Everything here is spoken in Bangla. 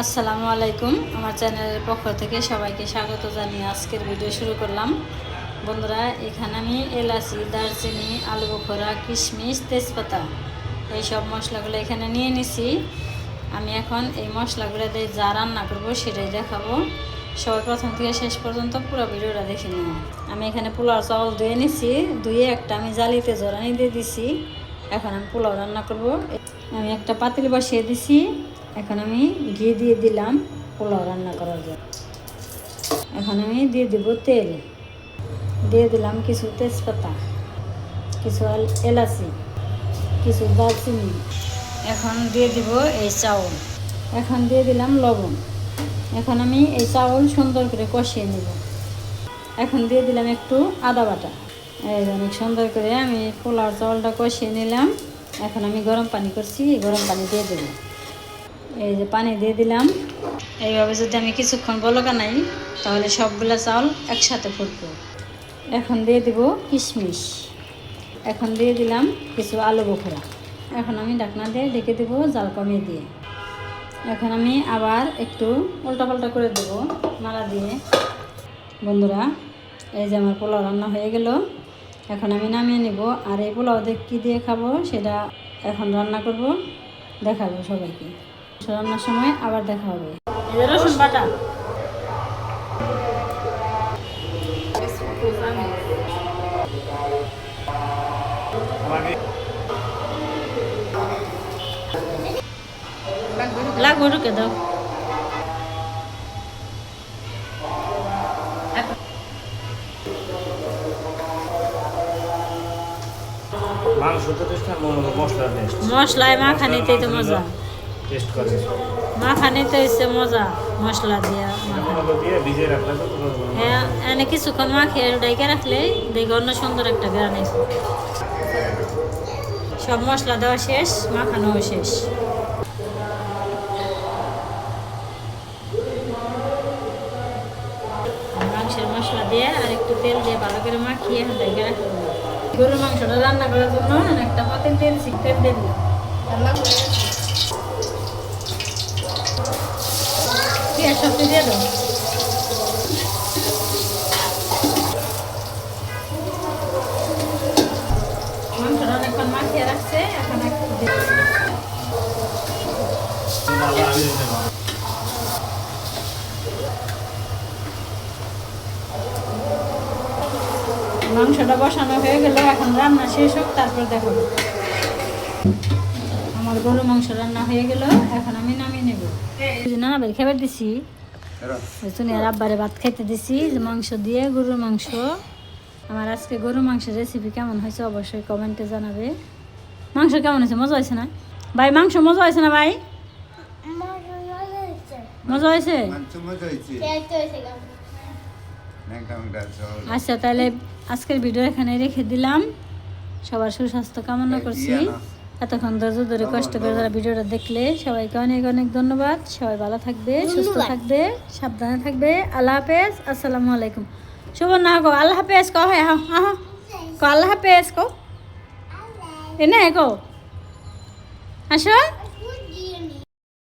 আসসালামু আলাইকুম। আমার চ্যানেলের পক্ষ থেকে সবাইকে স্বাগত জানিয়ে আজকের ভিডিও শুরু করলাম। বন্ধুরা, এখানে আমি এলাচি, দারচিনি, আলু বোখরা, কিশমিশ, তেজপাতা এই সব মশলাগুলো এখানে নিয়ে নিছি। আমি এখন এই মশলাগুলো দিয়ে যা রান্না করব সেটাই দেখাবো। সবাই প্রথম থেকে শেষ পর্যন্ত পুরো ভিডিওটা দেখে নিন। আমি এখানে পোলাও চাউল ধুয়ে নিছি, ধুয়ে একটা আমি জালিতে জড়ানি দিয়ে দিছি। এখন আমি পোলাও রান্না করব। আমি একটা পাতিল বসিয়ে দিছি। এখন আমি ঘি দিয়ে দিলাম পোলাও রান্না করার জন্য। এখন আমি দিয়ে দিব তেল, দিয়ে দিলাম কিছু তেজপাতা, কিছু এলাচি, কিছু দারচিনি। এখন দিয়ে দিব এই চাউল, এখন দিয়ে দিলাম লবণ। এখন আমি এই চাউল সুন্দর করে কষিয়ে নেব। এখন দিয়ে দিলাম একটু আদা বাটা। এই অনেক সুন্দর করে আমি পোলাও চাউলটা কষিয়ে নিলাম। এখন আমি গরম পানি করছি, এই গরম পানি দিয়ে দেব। এই যে পানি দিয়ে দিলাম। এইভাবে যদি আমি কিছুক্ষণ বলকা নাই তাহলে সবগুলা চাউল একসাথে ফুটবো। এখন দিয়ে দিব কিশমিশ। এখন দিয়ে দিলাম কিছু আলু বোখরা। এখন আমি ঢাকনা দিয়ে ঢেকে দেবো জাল কমিয়ে দিয়ে। এখন আমি আবার একটু উল্টাপাল্টা করে দেব নাড়া দিয়ে। বন্ধুরা, এই যে আমার পোলাও রান্না হয়ে গেল। এখন আমি নামিয়ে নেব। আর এই পোলাও কী দিয়ে খাবো সেটা এখন রান্না করব, দেখাবো সবাইকে। রান্নার সময় আবার দেখা হবে। এই যে রসুন বাটা, লাগবে ঢুকে দাও। মশলায় মাখানিতেই তো মজা। মাখানিতে হচ্ছে মজা মশলা দিয়া। হ্যাঁ, এনে কিছুক্ষণ মাখিয়ে ডাইকে রাখলে দেখে অন্য সুন্দর একটা গ্রান আছে। সব মশলা দেওয়া শেষ, মাখানোও শেষ। মাংসের মশলা দিয়ে আর একটু তেল দিয়ে ভালো করে মাখিয়ে ডাইকে রাখতে হবে। গরুর মাংসটা রান্না করার জন্য একটা পাতিল তেল তেল দিয়ে দিলাম। পেঁয়াজ সবজি দিয়ে দাও। মাংসটা অনেকক্ষণ মাখিয়ে রাখছে, এখন একটু মাংসটা বসানো হয়ে গেল। এখন রান্না শেষ হোক, তারপর দেখো। আমার গরু মাংস রান্না হয়ে গেল, এখন আমি নামিয়ে নেব। না বাড়ি খাবার দিছি, আর আব্বারে ভাত খাইতে দিছি যে মাংস দিয়ে গরুর মাংস। আমার আজকে গরুর মাংসের রেসিপি কেমন হয়েছে অবশ্যই কমেন্টে জানাবে। মাংস কেমন হয়েছে? মজা হয়েছে না ভাই? মাংস মজা হয়েছে না ভাই? মজা হয়েছে? আচ্ছা, তাহলে আজকের ভিডিও এখানে রেখে দিলাম। সবার সুস্বাস্থ্য কামনা করছি। এতক্ষণ ধৈর্য ধরে কষ্ট করে যারা ভিডিওটা দেখলে সবাইকে অনেক অনেক ধন্যবাদ। সবাই ভালো থাকবে, সুস্থ থাকবে, সাবধানে থাকবে। আল্লাহ হাফেজ, আসসালামু আলাইকুম। শুভ না গো, আল্লাহ হাফেজ কো। হ্যাঁ হ্যাঁ, আল্লাহ হাফেজ কো। এনে গো, আসো।